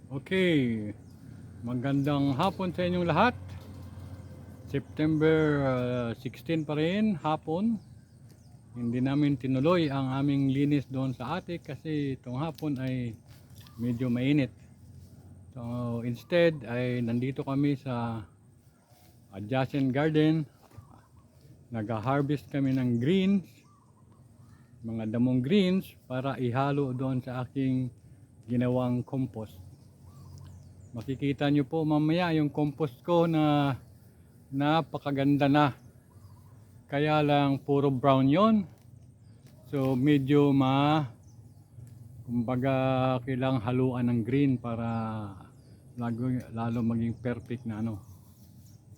Okay, magandang hapon sa inyong lahat. September 16 pa rin, hapon. Hindi namin tinuloy ang aming linis doon sa atik kasi itong hapon ay medyo mainit. So instead ay nandito kami sa adjacent garden. Nag-harvest kami ng greens, mga damong greens para ihalo doon sa aking ginawang compost. Makikita nyo po mamaya yung compost ko na napakaganda na. Kaya lang puro brown yon. So medyo kumbaga kailangang haluan ng green para lalo maging perfect na ano.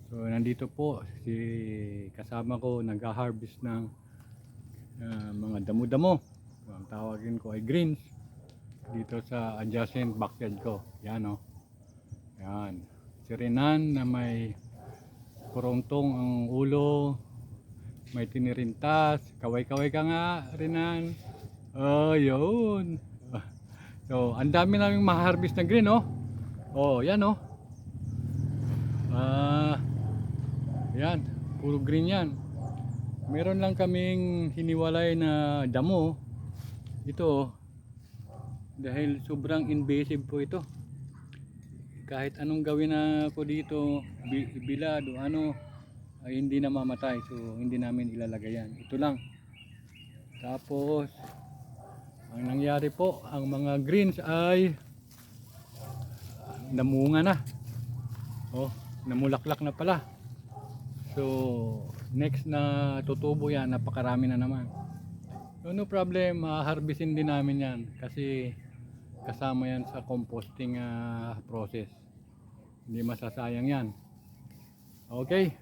So nandito po si kasama ko nag-harvest ng mga damo-damo. Ang tawagin ko ay greens dito sa adjacent backyard ko. Yan o. Yan. Si Renan na may kurontong ang ulo, may tinirintas, kaway-kaway ka nga, Renan. Oh, yun. So, ang dami naming ma-harvest na green, oh. Oh, yan, oh. Yan, puro green yan. Meron lang kaming hiniwalay na damo. Ito, oh. Dahil sobrang invasive po ito. Kahit anong gawin na ko dito, bilad o ano, ay hindi na mamatay. So hindi namin ilalagay yan. Ito lang. Tapos ang nangyari po, ang mga greens ay namunga na. Oh, namulaklak na pala. So next na tutubo yan, napakarami na naman. So no problem, harvestin din namin yan kasi kasama yan sa composting process. Hindi masasayang yan. Okay.